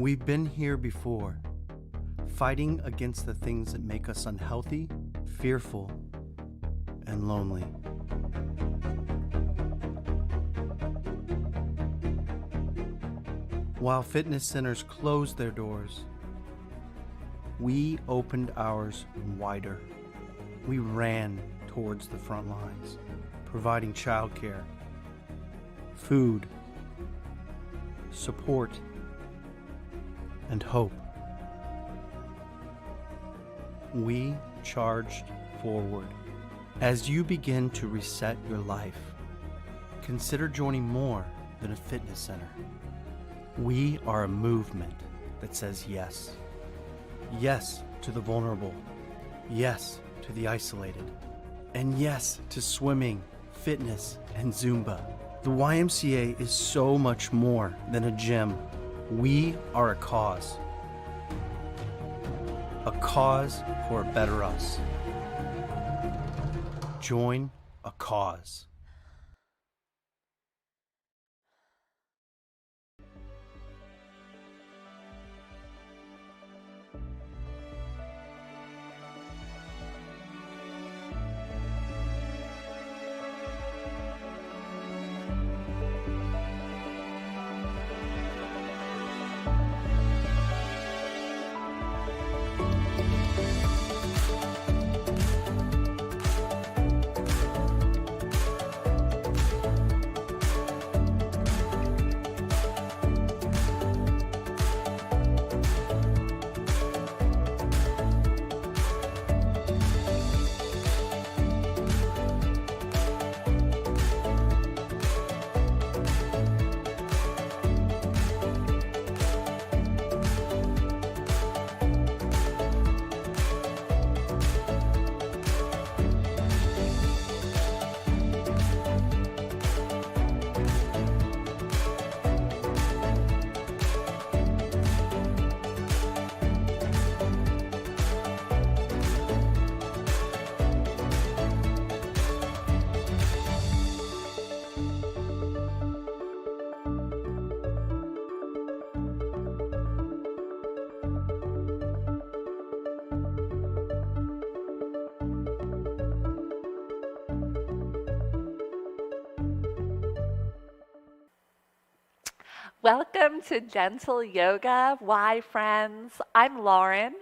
We've been here before, fighting against the things that make us unhealthy, fearful, and lonely. While fitness centers closed their doors, we opened ours wider. We ran towards the front lines, providing childcare, food, support, and hope. We charged forward. As you begin to reset your life, consider joining more than a fitness center. We are a movement that says yes. Yes to the vulnerable. Yes to the isolated. And yes to swimming, fitness, and Zumba. The YMCA is so much more than a gym. We are a cause. A cause for a better us. Join a cause. Welcome to Gentle Yoga. Why, friends? I'm Lauren.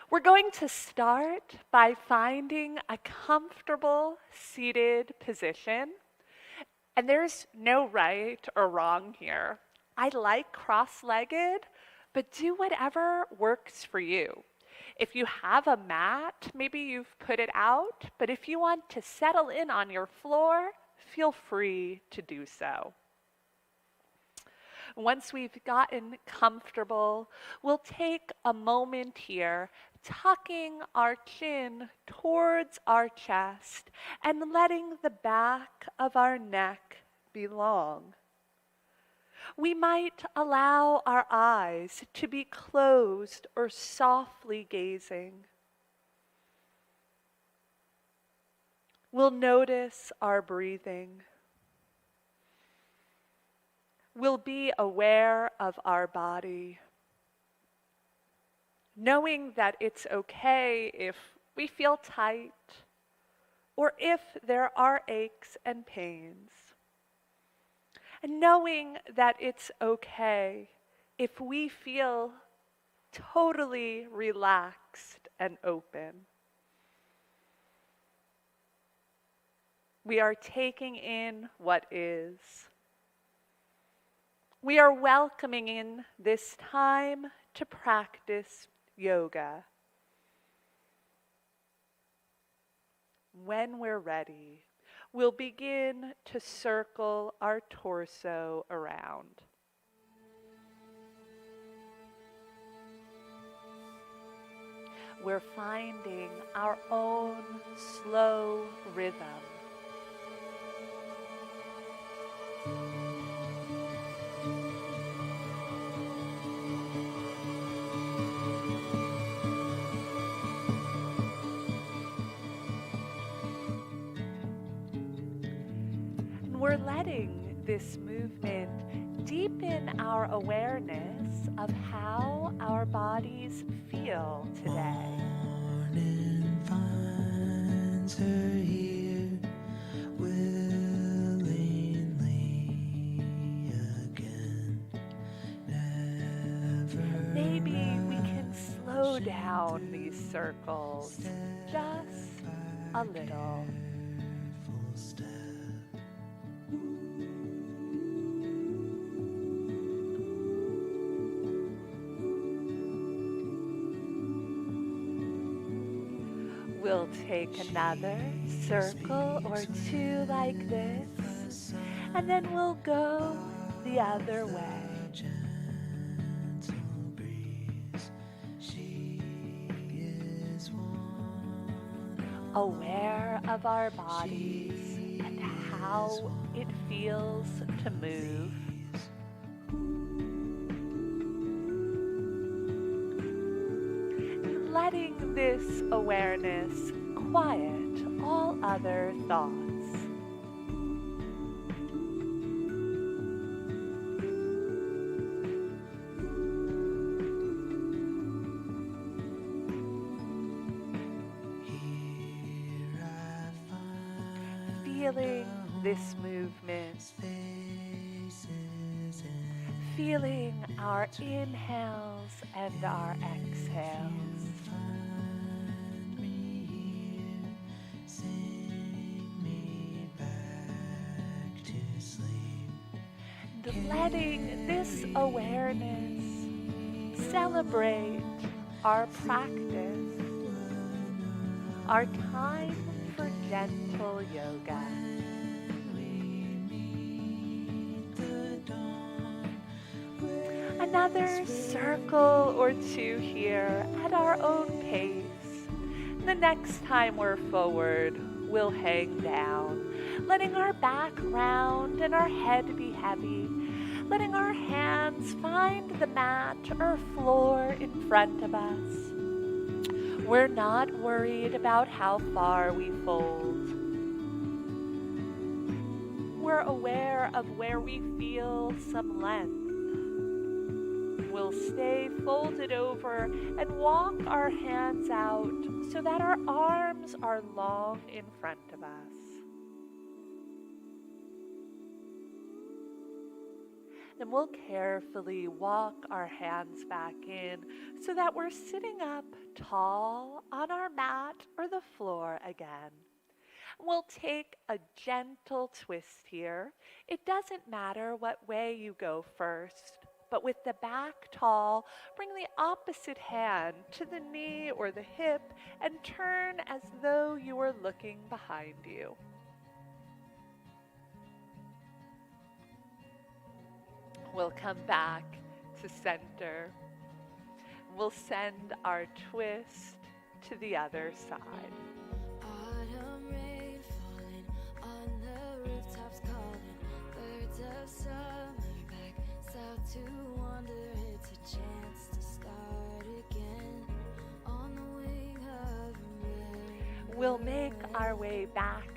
We're going to start by finding a comfortable seated position. And there's no right or wrong here. I like cross-legged, but do whatever works for you. If you have a mat, maybe you've put it out, but if you want to settle in on your floor, feel free to do so. Once we've gotten comfortable, we'll take a moment here, tucking our chin towards our chest and letting the back of our neck be long. We might allow our eyes to be closed or softly gazing. We'll notice our breathing. We'll be aware of our body, knowing that it's okay if we feel tight or if there are aches and pains, and knowing that it's okay if we feel totally relaxed and open. We are taking in what is. We are welcoming in this time to practice yoga. When we're ready, we'll begin to circle our torso around. We're finding our own slow rhythm. We're letting this movement deepen our awareness of how our bodies feel today. Morning finds her here willingly again. Maybe we can slow down these circles just a little. We'll take another circle or two like this, and then we'll go the other way. Aware of our bodies and how it feels to move. Letting this awareness quiet all other thoughts. Feeling this movement, feeling our inhales and our exhales. And letting this awareness celebrate our practice, our time for gentle yoga. Another circle or two here at our own pace. The next time we're forward, we'll hang down, letting our back round and our head be heavy, letting our hands find the mat or floor in front of us. We're not worried about how far we fold. We're aware of where we feel some length. We'll stay folded over and walk our hands out so that our arms are long in front of us. And we'll carefully walk our hands back in so that we're sitting up tall on our mat or the floor again. We'll take a gentle twist here. It doesn't matter what way you go first, but with the back tall, bring the opposite hand to the knee or the hip and turn as though you were looking behind you. We'll come back to center. We'll send our twist to the other side. Autumn rain falling on the rooftops, calling birds of summer back south to wander. It's a chance to start again on the wing of rain. We'll make our way back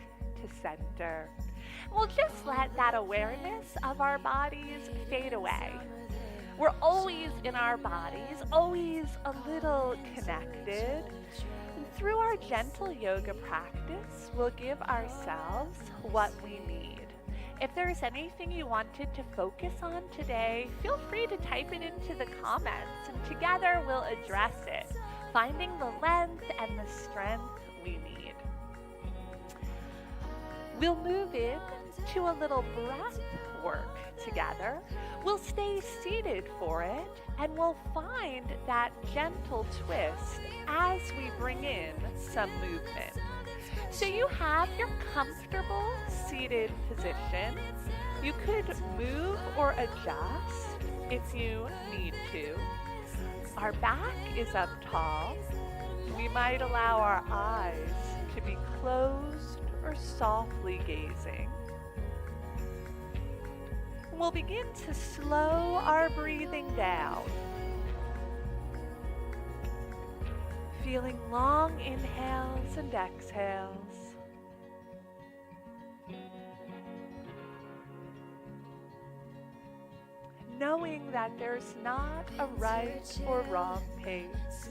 to center. We'll just let that awareness of our bodies fade away. We're always in our bodies, always a little connected. And through our gentle yoga practice, we'll give ourselves what we need. If there's anything you wanted to focus on today, feel free to type it into the comments, and together we'll address it, finding the length and the strength we need. We'll move in to a little breath work together. We'll stay seated for it, and we'll find that gentle twist as we bring in some movement. So you have your comfortable seated position. You could move or adjust if you need to. Our back is up tall. We might allow our eyes to be closed or softly gazing. We'll begin to slow our breathing down. Feeling long inhales and exhales. Knowing that there's not a right or wrong pace,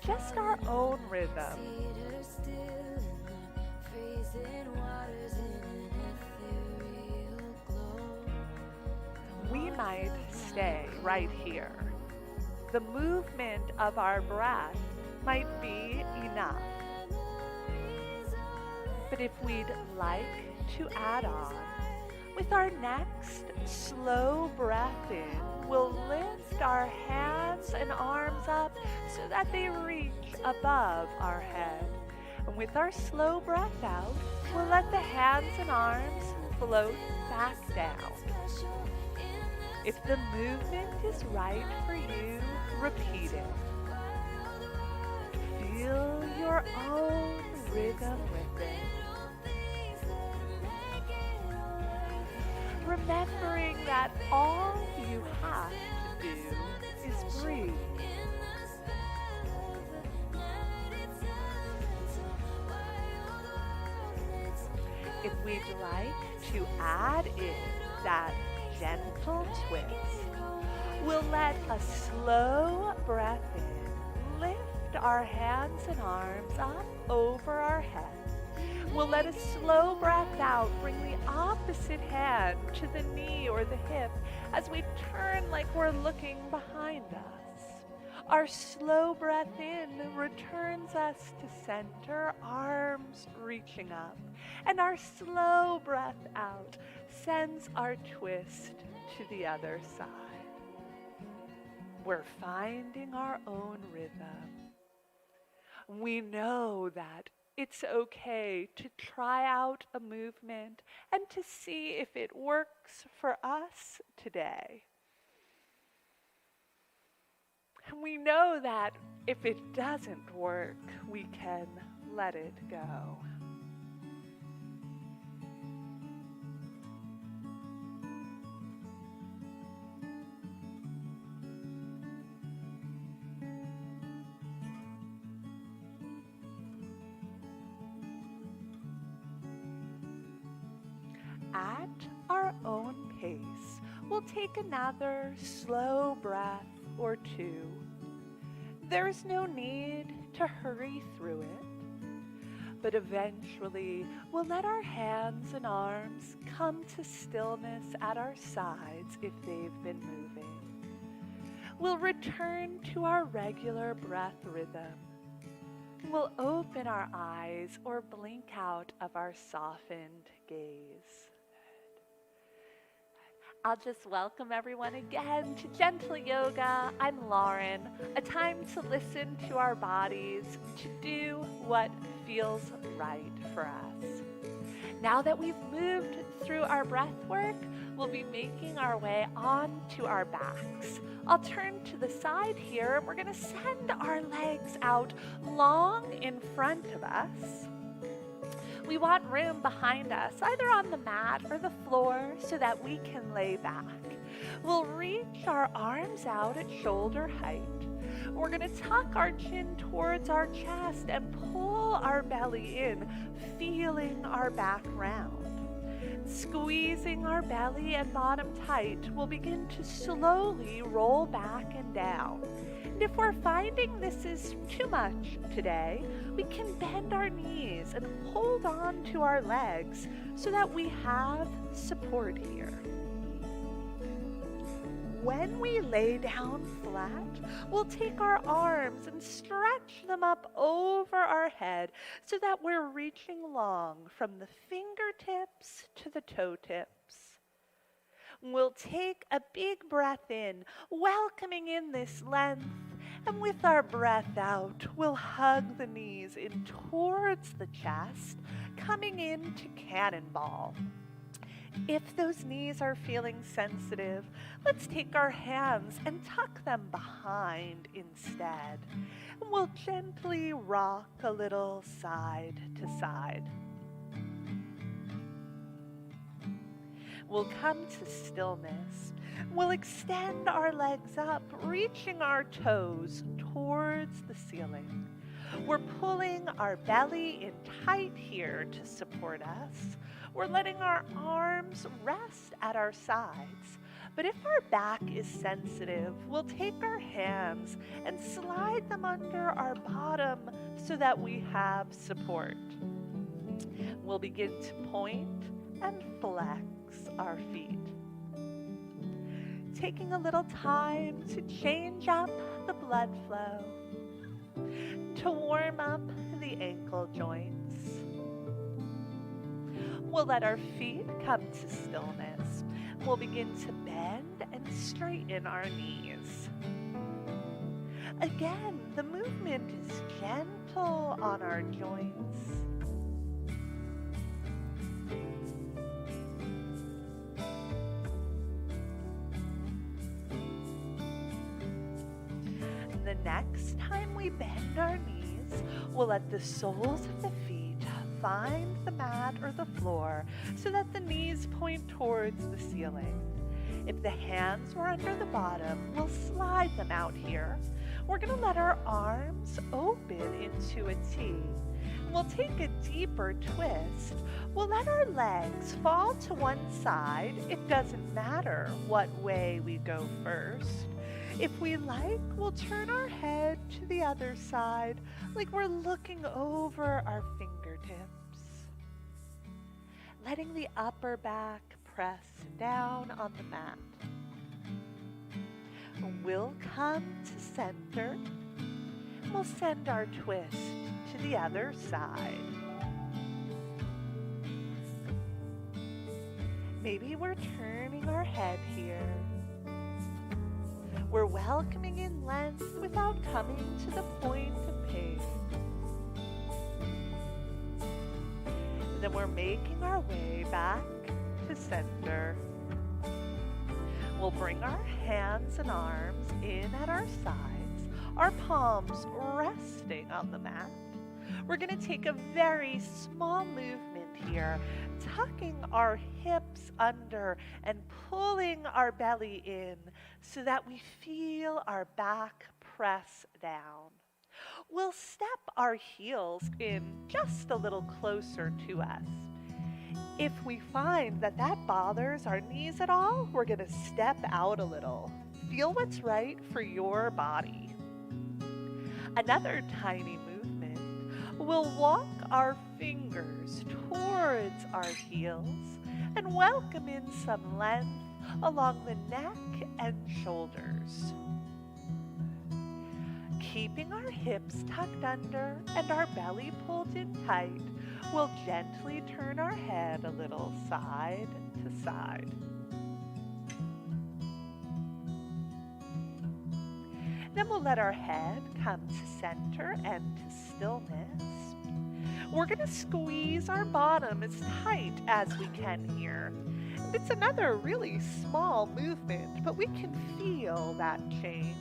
just our own rhythm. Cedar still in the freezing waters in an ethereal glow. We might stay right here. The movement of our breath might be enough. But if we'd like to add on, with our next slow breath in, we'll lift our hands and arms up so that they reach above our head. And with our slow breath out, we'll let the hands and arms float back down. If the movement is right for you, repeat it. Feel your own rhythm with it. Remembering that all you have to do is breathe. If we'd like to add in that gentle twist, we'll let a slow breath in, lift our hands and arms up over our head. We'll let a slow breath out, bring the opposite hand to the knee or the hip as we turn like we're looking behind us. Our slow breath in returns us to center, arms reaching up. And our slow breath out sends our twist to the other side. We're finding our own rhythm. We know that it's okay to try out a movement and to see if it works for us today. And we know that if it doesn't work, we can let it go. At our own pace, we'll take another slow breath or two. There's no need to hurry through it. But eventually, we'll let our hands and arms come to stillness at our sides if they've been moving. We'll return to our regular breath rhythm. We'll open our eyes or blink out of our softened gaze. I'll just welcome everyone again to Gentle Yoga. I'm Lauren. A time to listen to our bodies, to do what feels right for us. Now that we've moved through our breath work, we'll be making our way onto our backs. I'll turn to the side here, and we're going to send our legs out long in front of us. We want room behind us, either on the mat or the floor, so that we can lay back. We'll reach our arms out at shoulder height. We're going to tuck our chin towards our chest and pull our belly in, feeling our back round. Squeezing our belly and bottom tight, we'll begin to slowly roll back and down. And if we're finding this is too much today, we can bend our knees and hold on to our legs so that we have support here. When we lay down flat, we'll take our arms and stretch them up over our head so that we're reaching long from the fingertips to the toe tips. We'll take a big breath in, welcoming in this length, and with our breath out, we'll hug the knees in towards the chest, coming into cannonball. If those knees are feeling sensitive, let's take our hands and tuck them behind instead. And we'll gently rock a little side to side. We'll come to stillness. We'll extend our legs up, reaching our toes towards the ceiling. We're pulling our belly in tight here to support us. We're letting our arms rest at our sides. But if our back is sensitive, we'll take our hands and slide them under our bottom so that we have support. We'll begin to point and flex our feet. Taking a little time to change up the blood flow, to warm up the ankle joints. We'll let our feet come to stillness. We'll begin to bend and straighten our knees. Again, the movement is gentle on our joints. The next time we bend our knees, we'll let the soles of the feet find the mat or the floor so that the knees point towards the ceiling. If the hands were under the bottom, we'll slide them out here. We're going to let our arms open into a T. We'll take a deeper twist. We'll let our legs fall to one side. It doesn't matter what way we go first. If we like, we'll turn our head to the other side like we're looking over our fingertips. Letting the upper back press down on the mat. We'll come to center. We'll send our twist to the other side. Maybe we're turning our head here. We're welcoming in length without coming to the point of pain. Then we're making our way back to center. We'll bring our hands and arms in at our sides, our palms resting on the mat. We're going to take a very small movement here, tucking our hips under and pulling our belly in so that we feel our back press down. We'll step our heels in just a little closer to us. If we find that that bothers our knees at all, we're going to step out a little. Feel what's right for your body. Another tiny movement. We'll walk our fingers towards our heels and welcome in some length along the neck and shoulders. Keeping our hips tucked under and our belly pulled in tight, we'll gently turn our head a little side to side. Then we'll let our head come to center and to stillness. We're going to squeeze our bottom as tight as we can here. And it's another really small movement, but we can feel that change.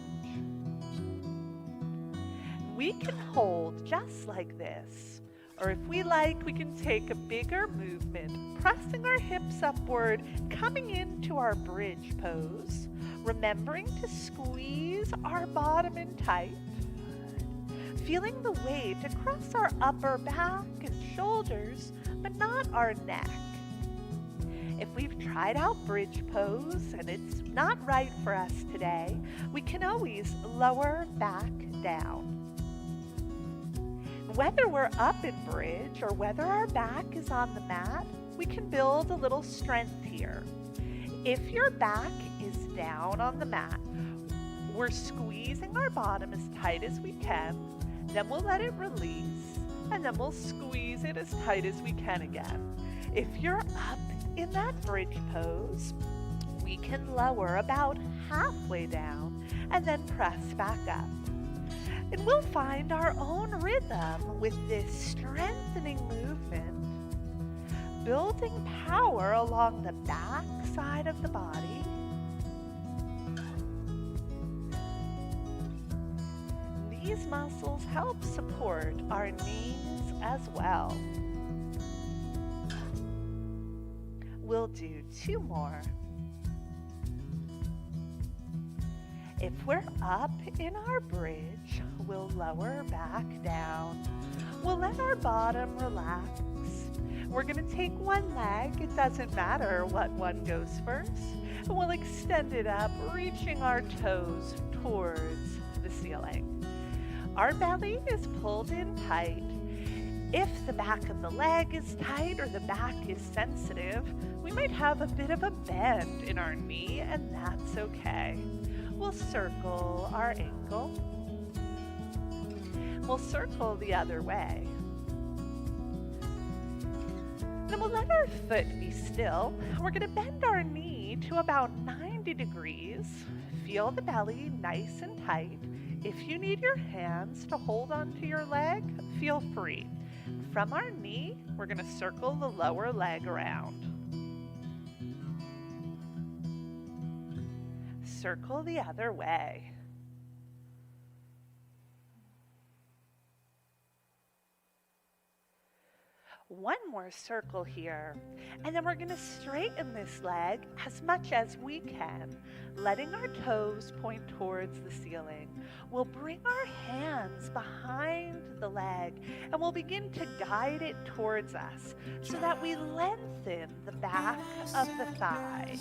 We can hold just like this. Or if we like, we can take a bigger movement, pressing our hips upward, coming into our bridge pose, remembering to squeeze our bottom in tight, feeling the weight across our upper back and shoulders, but not our neck. If we've tried out bridge pose and it's not right for us today, we can always lower back down. Whether we're up in bridge or whether our back is on the mat, we can build a little strength here. If your back is down on the mat, we're squeezing our bottom as tight as we can, then we'll let it release, and then we'll squeeze it as tight as we can again. If you're up in that bridge pose, we can lower about halfway down and then press back up. And we'll find our own rhythm with this strengthening movement, building power along the back side of the body. These muscles help support our knees as well. We'll do 2 more. If we're up in our bridge, we'll lower back down. We'll let our bottom relax. We're going to take one leg, it doesn't matter what one goes first, and we'll extend it up, reaching our toes towards the ceiling. Our belly is pulled in tight. If the back of the leg is tight or the back is sensitive, we might have a bit of a bend in our knee, and that's okay. We'll circle our ankle. We'll circle the other way. Then we'll let our foot be still. We're going to bend our knee to about 90 degrees. Feel the belly nice and tight. If you need your hands to hold onto your leg, feel free. From our knee, we're going to circle the lower leg around. Circle the other way. One more circle here, and then we're going to straighten this leg as much as we can, letting our toes point towards the ceiling. We'll bring our hands behind the leg, and we'll begin to guide it towards us so that we lengthen the back of the thigh.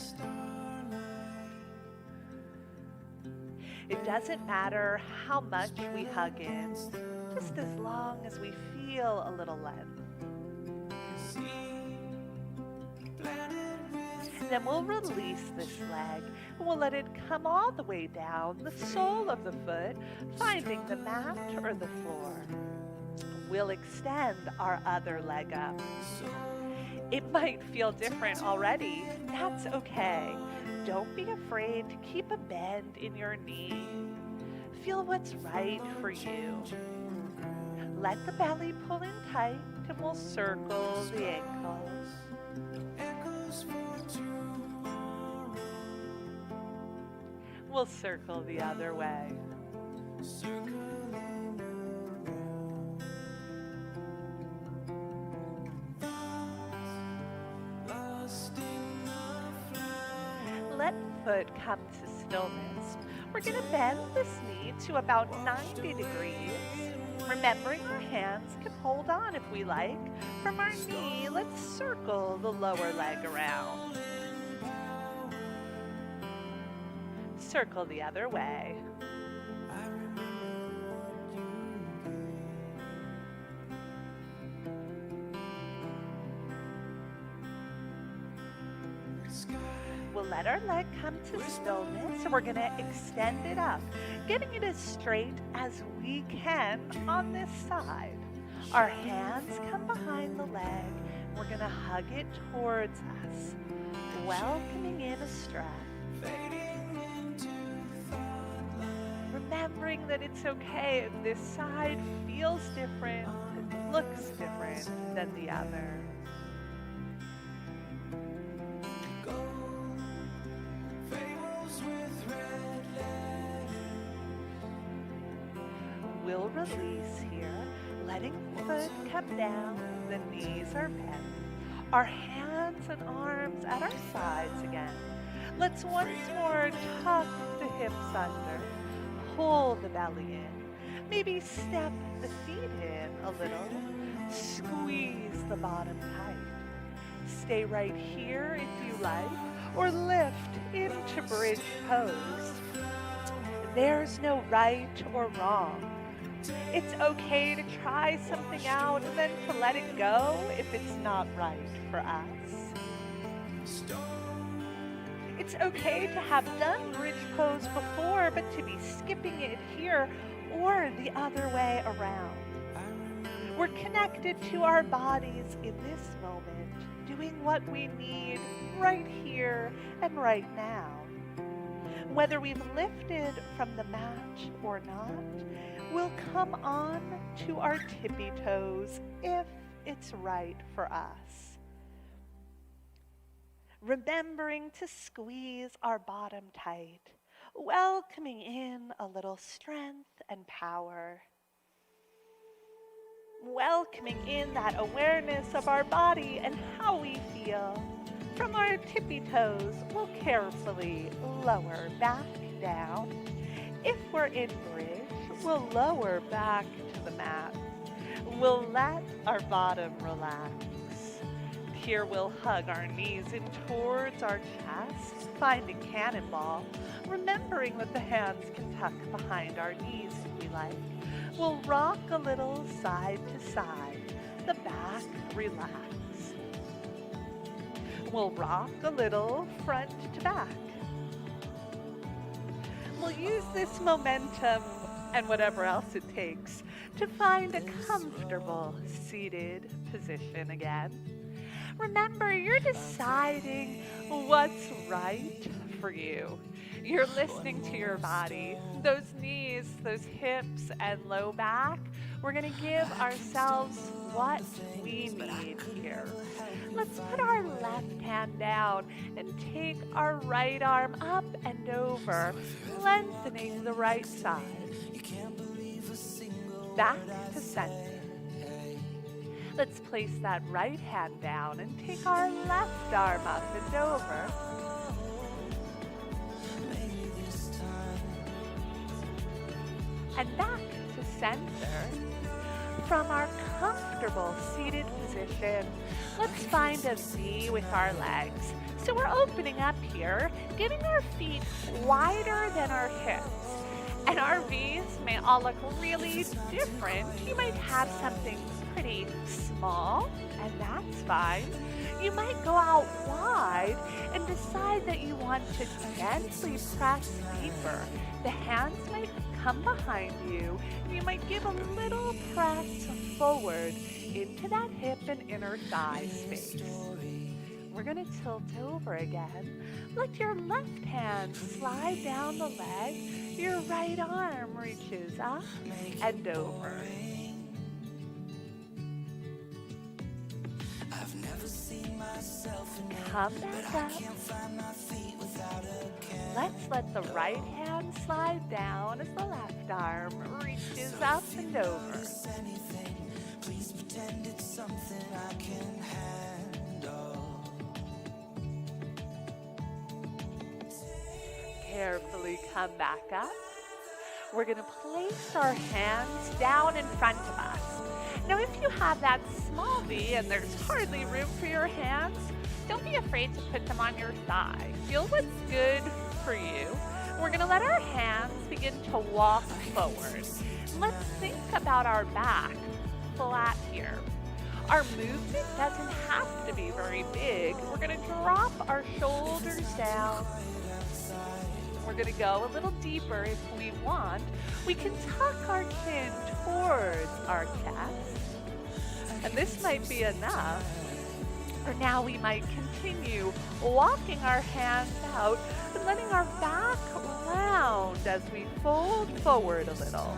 It doesn't matter how much we hug in, just as long as we feel a little length. Then we'll release this leg and we'll let it come all the way down the sole of the foot, finding the mat or the floor. We'll extend our other leg up. It might feel different already. That's okay. Don't be afraid to keep a bend in your knee. Feel what's right for you. Let the belly pull in tight and we'll circle the ankles. We'll circle the other way. Let foot come to stillness. We're going to bend this knee to about 90 degrees. Remembering our hands can hold on if we like. From our knee, let's circle the lower leg around. Circle the other way. We'll let our leg come to stillness, and we're going to extend it up, getting it as straight as we can on this side. Our hands come behind the leg. We're going to hug it towards us, welcoming in a stretch. Remembering that it's okay if this side feels different, it looks different than the other. We'll release here, letting the foot come down, the knees are bent, our hands and arms at our sides again. Let's once more tuck the hips under, pull the belly in, maybe step the feet in a little, squeeze the bottom tight. Stay right here if you like, or lift into bridge pose. There's no right or wrong. It's okay to try something out and then to let it go if it's not right for us. It's okay to have done bridge pose before, but to be skipping it here or the other way around. We're connected to our bodies in this moment, doing what we need right here and right now. Whether we've lifted from the mat or not, we'll come on to our tippy toes if it's right for us. Remembering to squeeze our bottom tight, welcoming in a little strength and power. Welcoming in that awareness of our body and how we feel. From our tippy toes, we'll carefully lower back down. If we're in bridge, we'll lower back to the mat. We'll let our bottom relax. Here we'll hug our knees in towards our chest, finding cannonball, remembering that the hands can tuck behind our knees if we like. We'll rock a little side to side, the back relax. We'll rock a little front to back. We'll use this momentum and whatever else it takes to find a comfortable seated position again. Remember, you're deciding what's right for you. You're listening to your body, those knees, those hips, and low back. We're going to give ourselves what we need here. Let's put our left hand down and take our right arm up and over, lengthening the right side. Back to center. Let's place that right hand down and take our left arm up and over. And back to center. From our comfortable seated position, let's find a V with our legs. So we're opening up here, getting our feet wider than our hips. And our V's may all look really different. You might have something pretty small, and that's fine. You might go out wide and decide that you want to gently press deeper. The hands might come behind you, and you might give a little press forward into that hip and inner thigh space. We're going to tilt over again. Let your left hand slide down the leg. Your right arm reaches up and over. Come back up. Let's let the right hand slide down as the left arm reaches up and over. Please pretend it's something I can handle. Carefully come back up. We're going to place our hands down in front of us. Now, if you have that small V and there's hardly room for your hands, don't be afraid to put them on your thigh. Feel what's good for you. We're going to let our hands begin to walk forward. Let's think about our back flat here. Our movement doesn't have to be very big. We're going to drop our shoulders down. We're going to go a little deeper if we want. We can tuck our chin towards our chest. And this might be enough. Or now we might continue walking our hands out and letting our back round as we fold forward a little.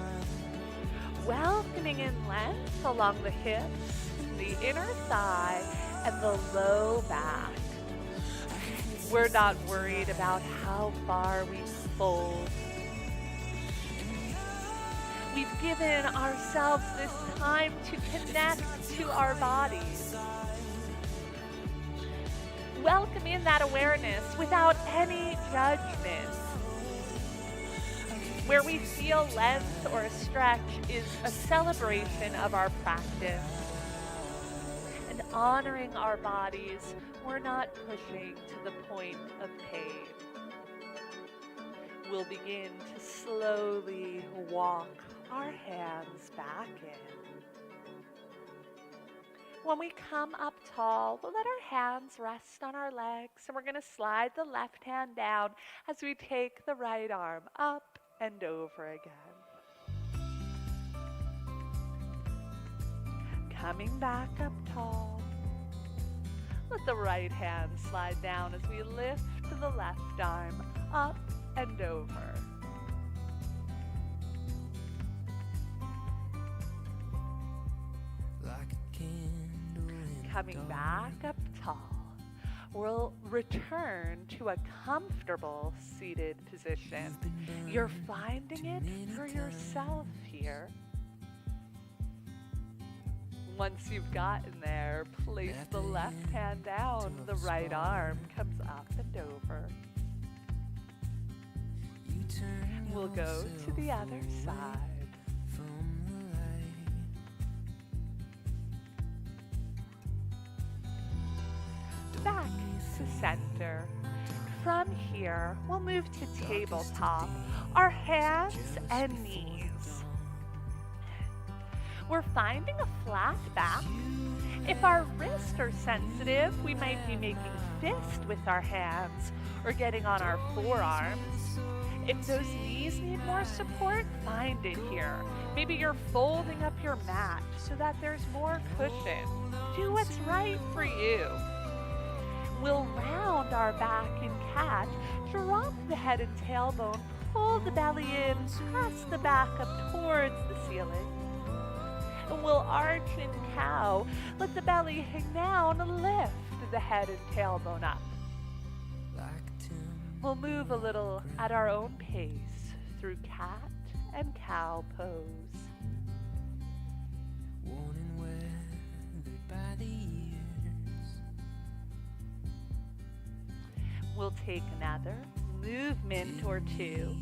Welcoming in length along the hips, the inner thigh, and the low back. We're not worried about how far we fold. We've given ourselves this time to connect to our bodies. Welcome in that awareness without any judgment. Where we feel length or a stretch is a celebration of our practice. And honoring our bodies, we're not pushing to the point of pain. We'll begin to slowly walk our hands back in. When we come up tall, we'll let our hands rest on our legs, and we're going to slide the left hand down as we take the right arm up and over again. Coming back up tall. Let the right hand slide down as we lift the left arm up and over. Coming back up tall, we'll return to a comfortable seated position. You're finding it for yourself here. Once you've gotten there, place the left hand down, the right arm comes up and over. We'll go to the other side. Back to center. From here, we'll move to tabletop, our hands and knees. We're finding a flat back. If our wrists are sensitive, we might be making fist with our hands or getting on our forearms. If those knees need more support, find it here. Maybe you're folding up your mat so that there's more cushion. Do what's right for you. We'll round our back in cat, drop the head and tailbone, pull the belly in, press the back up towards the ceiling. And we'll arch in cow, let the belly hang down and lift the head and tailbone up. We'll move a little at our own pace through cat and cow pose. We'll take another movement or two,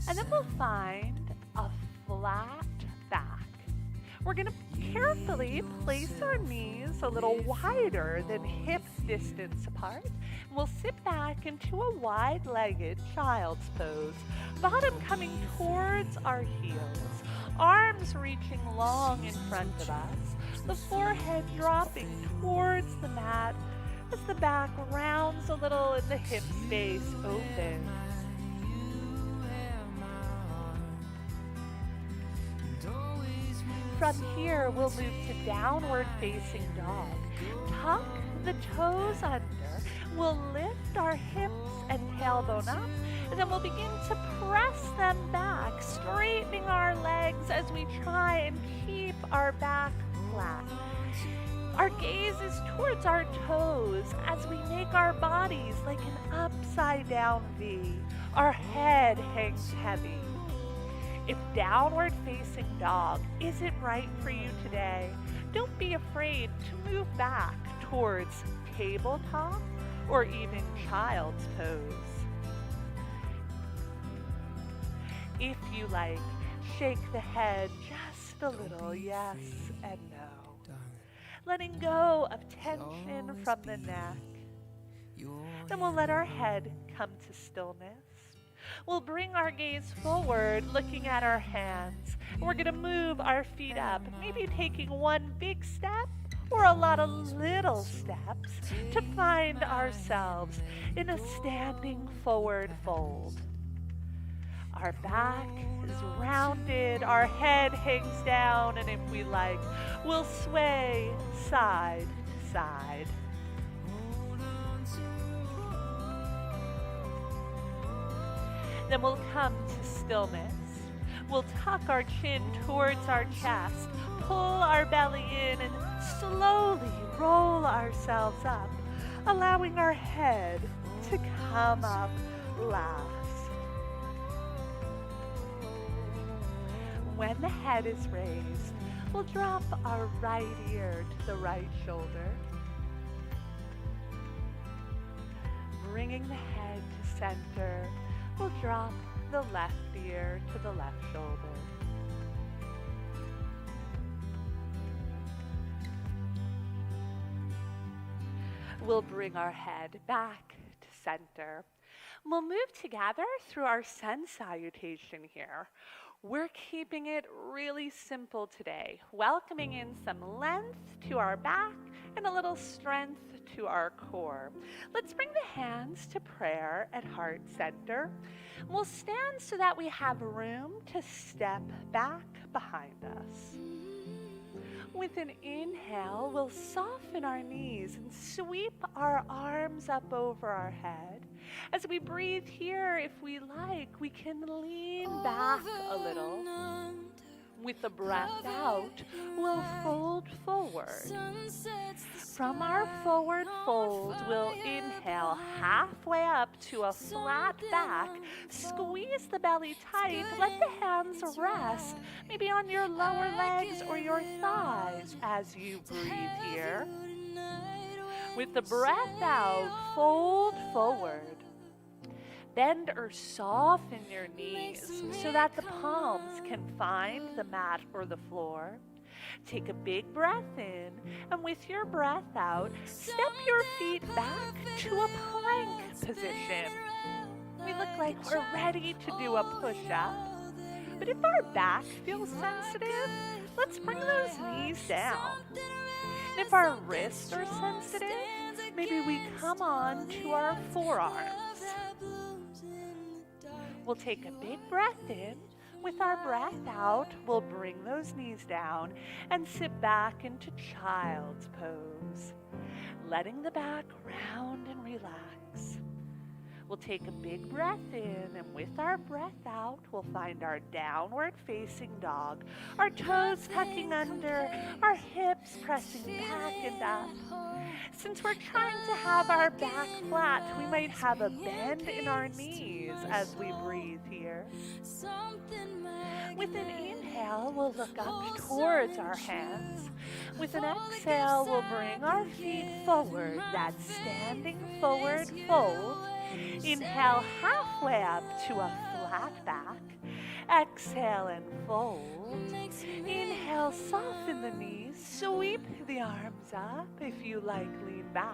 and then we'll find a flat back. We're going to carefully place our knees a little wider than hip distance apart. We'll sit back into a wide-legged child's pose, bottom coming towards our heels, arms reaching long in front of us, the forehead dropping towards the mat as the back rounds a little and the hip space opens. From here, we'll move to downward facing dog. Tuck the toes under. We'll lift our hips and tailbone up, and then we'll begin to press them back, straightening our legs as we try and keep our back flat. Our gaze is towards our toes as we make our bodies like an upside down V. Our head hangs heavy. If downward facing dog isn't right for you today, don't be afraid to move back towards tabletop or even child's pose. If you like, shake the head just a little, yes and no. Letting go of tension from the neck. Then we'll let our head come to stillness. We'll bring our gaze forward, looking at our hands. We're going to move our feet up, maybe taking one big step or a lot of little steps to find ourselves in a standing forward fold. Our back is rounded, our head hangs down, and if we like, we'll sway side to side. Then we'll come to stillness. We'll tuck our chin towards our chest, pull our belly in, and slowly roll ourselves up, allowing our head to come up last. When the head is raised, we'll drop our right ear to the right shoulder, bringing the head to center. We'll drop the left ear to the left shoulder. We'll bring our head back to center. We'll move together through our sun salutation here. We're keeping it really simple today, welcoming in some length to our back and a little strength to our core. Let's bring the hands to prayer at heart center. We'll stand so that we have room to step back behind us. With an inhale, we'll soften our knees and sweep our arms up over our head. As we breathe here, if we like, we can lean back a little. With the breath out, we'll fold forward. From our forward fold, we'll inhale halfway up to a flat back. Squeeze the belly tight. Let the hands rest, maybe on your lower legs or your thighs as you breathe here. With the breath out, fold forward. Bend or soften your knees so that the palms can find the mat or the floor. Take a big breath in, and with your breath out, step your feet back to a plank position. We look like we're ready to do a push-up. But if our back feels sensitive, let's bring those knees down. And if our wrists are sensitive, maybe we come on to our forearms. We'll take a big breath in. With our breath out, we'll bring those knees down and sit back into child's pose, letting the back round and relax. We'll take a big breath in, and with our breath out, we'll find our downward facing dog, our toes tucking under, our hips pressing back and up. Since we're trying to have our back flat, we might have a bend in our knees as we breathe here. With an inhale, we'll look up towards our hands. With an exhale, we'll bring our feet forward, that standing forward fold. Inhale halfway up to a flat back. Exhale and fold. Inhale, soften the knees, sweep the arms up. If you like, lean back.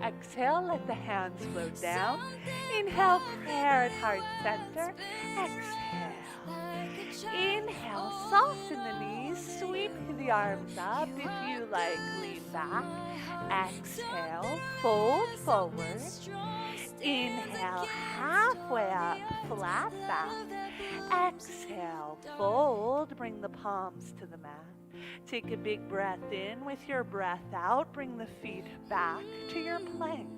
Exhale, let the hands float down. Inhale, prayer at heart center. Exhale. Inhale, soften the knees, sweep the arms up. If you like, lean back. Exhale, fold forward. Inhale, halfway up, flat back. Exhale, fold, bring the palms to the mat. Take a big breath in. With your breath out, bring the feet back to your plank.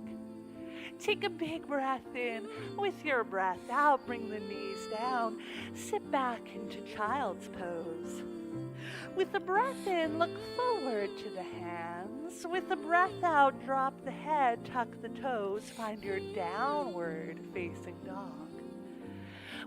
Take a big breath in. With your breath out, bring the knees down. Sit back into child's pose. With the breath in, look forward to the hands. With the breath out, drop the head, tuck the toes, find your downward facing dog.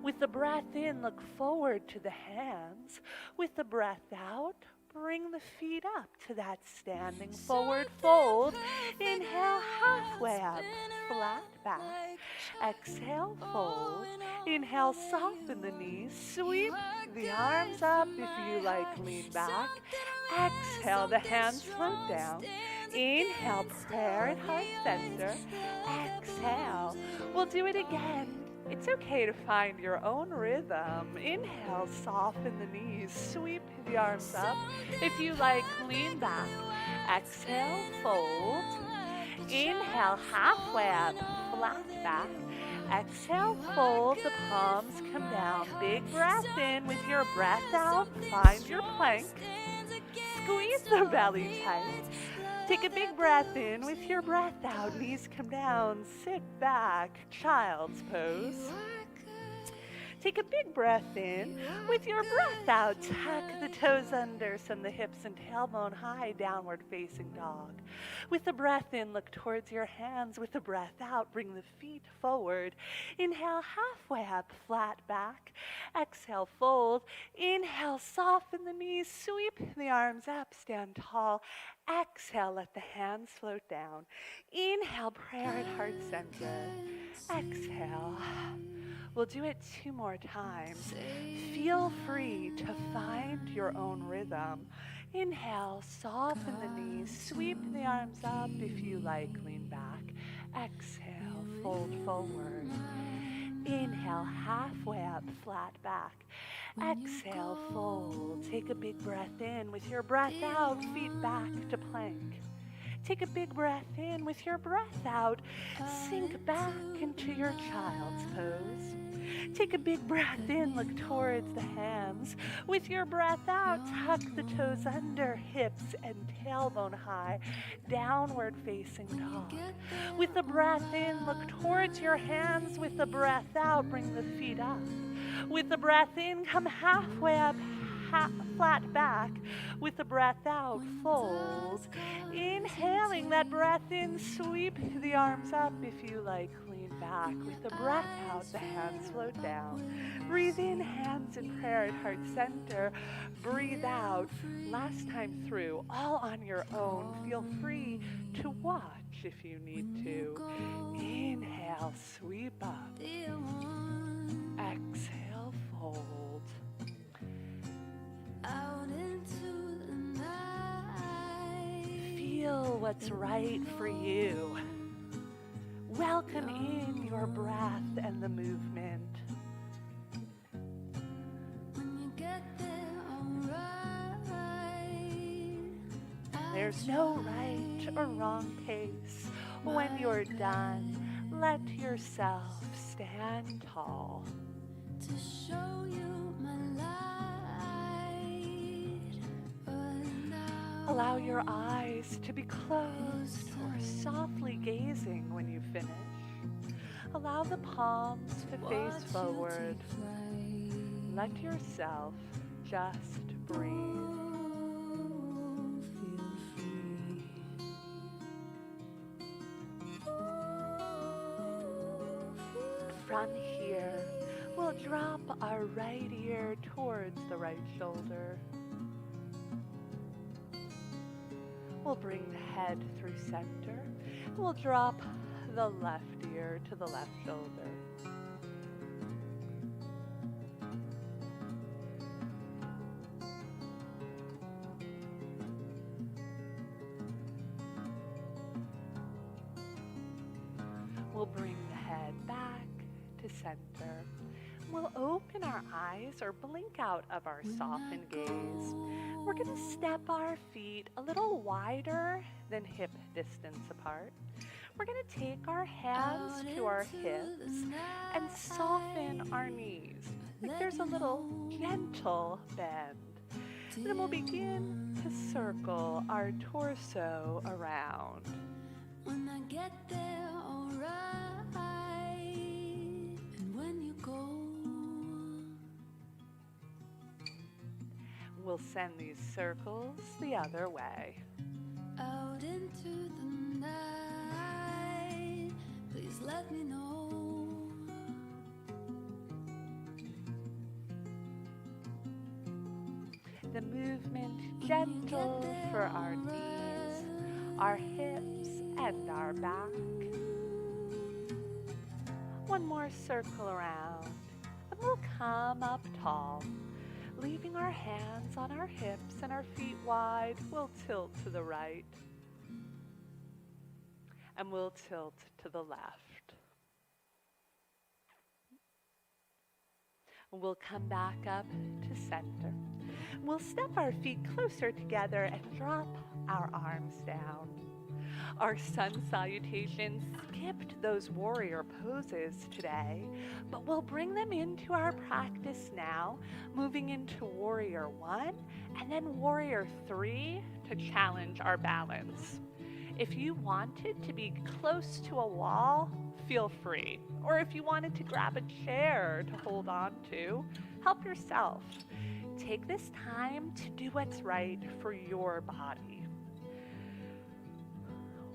With the breath in, look forward to the hands. With the breath out, bring the feet up to that standing forward fold. Inhale, halfway up, flat back. Exhale, fold. Inhale, soften the knees, sweep the arms up. If you like, lean back. Exhale, the hands float down. Inhale, prayer at heart center. Exhale. We'll do it again. It's okay to find your own rhythm. Inhale, soften the knees, sweep the arms up. If you like, lean back. Exhale, fold. Inhale, halfway up, flat back. Exhale, fold, the palms come down. Big breath in with your breath out. Find your plank. Squeeze the belly tight. Take a big breath in with your breath out. Knees come down. Sit back. Child's pose. Take a big breath in with your breath out. Tuck the toes under, send the hips and tailbone high, downward facing dog. With the breath in, look towards your hands. With the breath out, bring the feet forward. Inhale, halfway up, flat back. Exhale, fold. Inhale, soften the knees, sweep the arms up, stand tall. Exhale, let the hands float down. Inhale, prayer at heart center. Exhale. We'll do it 2 more times. Feel free to find your own rhythm. Inhale, soften the knees, sweep the arms up. If you like, lean back. Exhale, fold forward. Inhale, halfway up, flat back. Exhale, fold. Take a big breath in. With your breath out, feet back to plank. Take a big breath in. With your breath out, sink back into your child's pose. Take a big breath in, look towards the hands. With your breath out, tuck the toes under, hips and tailbone high, downward facing dog. With the breath in, look towards your hands. With the breath out, bring the feet up. With the breath in, come halfway up, flat back. With the breath out, fold. Inhaling that breath in, sweep the arms up. If you like, lean back. With the breath out, the hands float down. Breathe in, hands in prayer at heart center. Breathe out, last time through, all on your own. Feel free to watch if you need to. Inhale, sweep up. Exhale, fold. Out into the night. Feel what's right for you. Welcome in your breath and the movement. When you get there, alright. There's no right or wrong pace. When you're done, let yourself stand tall. To show you my light. But now Allow your eyes to be closed or softly gazing when you finish. Allow the palms to face forward. Let yourself just breathe. From here, we'll drop our right ear towards the right shoulder. We'll bring the head through center. We'll drop the left ear to the left shoulder. We'll bring the head back to center. We'll open our eyes or blink out of our softened gaze. We're going to step our feet a little wider than hip distance apart. We're going to take our hands to our hips and soften our knees. Like there's a little gentle bend. Then we'll begin to circle our torso around. when I get there, alright. And when you go, We'll send these circles the other way. out into the night, please let me know. The movement gentle for our knees, our hips, and our back. One more circle around, and we'll come up tall. Leaving our hands on our hips and our feet wide, we'll tilt to the right. And we'll tilt to the left. We'll come back up to center. We'll step our feet closer together and drop our arms down. Our sun salutation skipped those warrior poses today, but we'll bring them into our practice now, moving into warrior 1 and then warrior 3 to challenge our balance. If you wanted to be close to a wall, feel free. Or if you wanted to grab a chair to hold on to, help yourself. Take this time to do what's right for your body.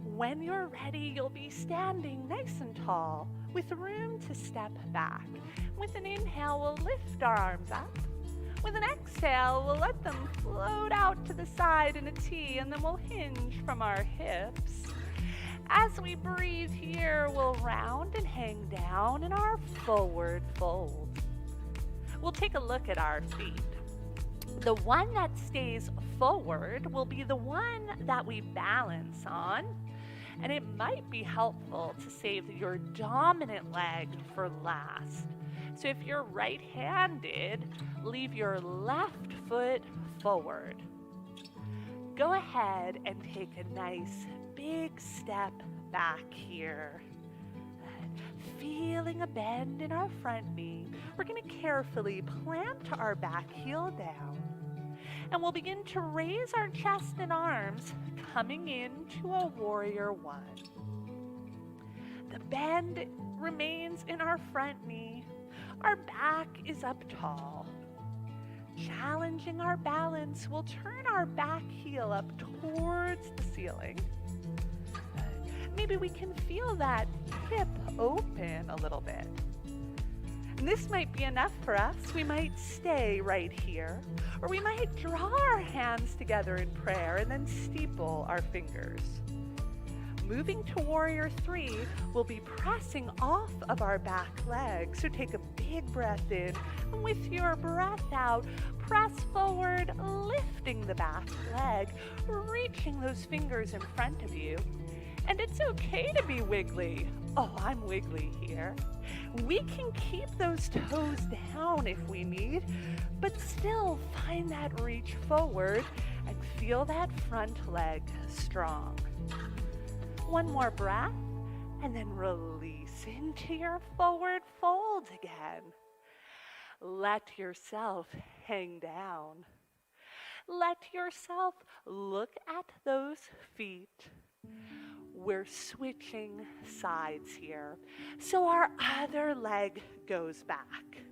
When you're ready, you'll be standing nice and tall with room to step back. With an inhale, we'll lift our arms up. With an exhale, we'll let them float out to the side in a T, and then we'll hinge from our hips. As we breathe here, we'll round and hang down in our forward fold. We'll take a look at our feet. The one that stays forward will be the one that we balance on, and it might be helpful to save your dominant leg for last. So if you're right-handed, leave your left foot forward. Go ahead and take a nice big step back here. Feeling a bend in our front knee, we're going to carefully plant our back heel down. And we'll begin to raise our chest and arms, coming into a warrior 1. The bend remains in our front knee. Our back is up tall. Challenging our balance, we'll turn our back heel up towards the ceiling. Maybe we can feel that hip open a little bit. And this might be enough for us. We might stay right here, or we might draw our hands together in prayer and then steeple our fingers. Moving to warrior 3, we'll be pressing off of our back leg. So take a big breath in, and with your breath out, press forward, lifting the back leg, reaching those fingers in front of you. And it's okay to be wiggly. Oh, I'm wiggly here. We can keep those toes down if we need, but still find that reach forward and feel that front leg strong. One more breath, and then release into your forward fold again. Let yourself hang down. Let yourself look at those feet. We're switching sides here, so our other leg goes back.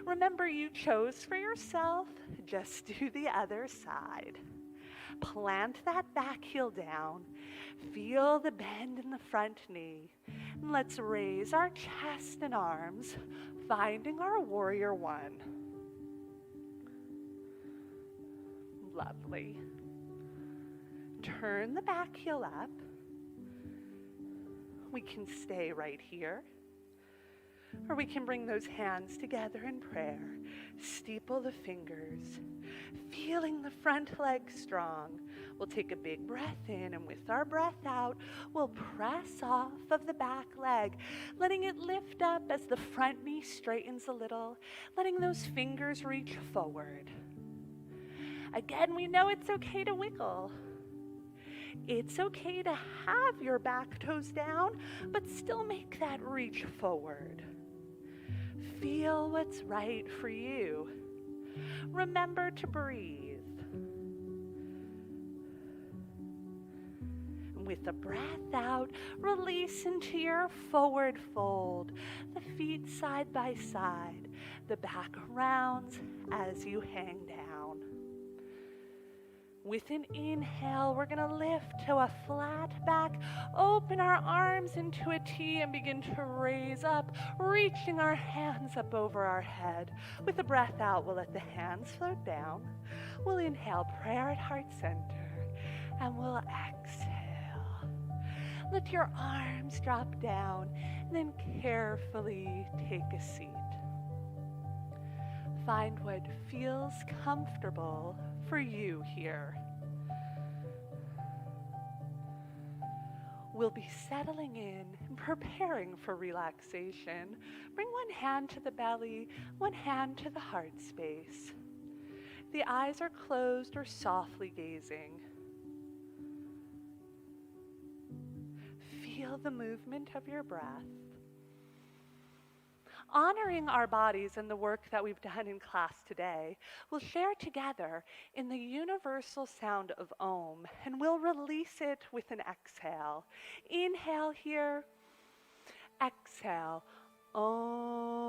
Remember, you chose for yourself, just do the other side. Plant that back heel down, feel the bend in the front knee, and let's raise our chest and arms, finding our warrior 1. Lovely. Turn the back heel up. We can stay right here, or we can bring those hands together in prayer, steeple the fingers, feeling the front leg strong. We'll take a big breath in, and with our breath out, we'll press off of the back leg, letting it lift up as the front knee straightens a little, letting those fingers reach forward. Again, we know it's okay to wiggle. It's okay to have your back toes down, but still make that reach forward. Feel what's right for you. Remember to breathe. With a breath out, release into your forward fold, the feet side by side, the back rounds as you hang down. With an inhale, we're going to lift to a flat back, open our arms into a T and begin to raise up, reaching our hands up over our head. With a breath out, we'll let the hands float down. We'll inhale, prayer at heart center, and we'll exhale. Let your arms drop down, and then carefully take a seat. Find what feels comfortable for you here. We'll be settling in and preparing for relaxation. Bring one hand to the belly, one hand to the heart space. The eyes are closed or softly gazing. Feel the movement of your breath. Honoring our bodies and the work that we've done in class today, we'll share together in the universal sound of Om, and we'll release it with an exhale. Inhale here, exhale. Om.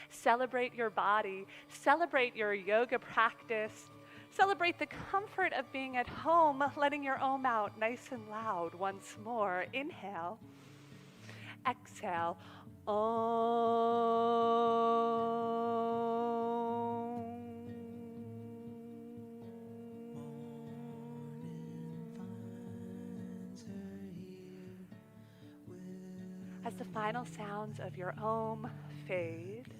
Celebrate your body, celebrate your yoga practice. Celebrate the comfort of being at home, letting your Om out nice and loud once more. Inhale. Exhale. Om. As the final sounds of your Om fade,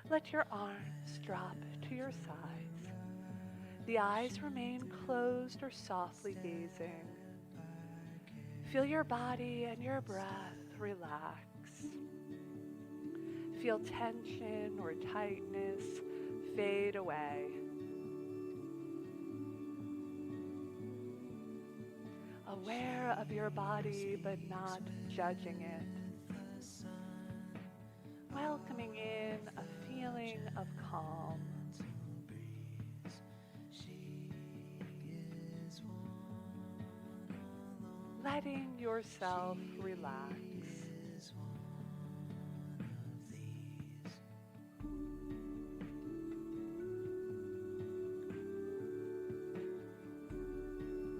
let your arms drop to your sides. The eyes remain closed or softly gazing. Feel your body and your breath relax. Feel tension or tightness fade away. Aware of your body but not judging it. Welcoming in a feeling of calm. Letting yourself relax.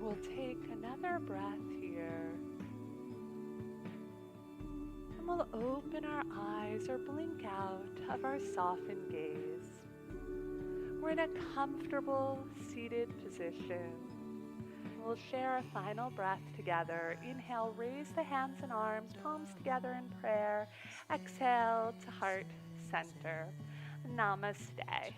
We'll take another breath here. And we'll open our eyes or blink out of our softened gaze. We're in a comfortable seated position. We'll share a final breath together. Inhale, raise the hands and arms, palms together in prayer. Exhale to heart center. Namaste.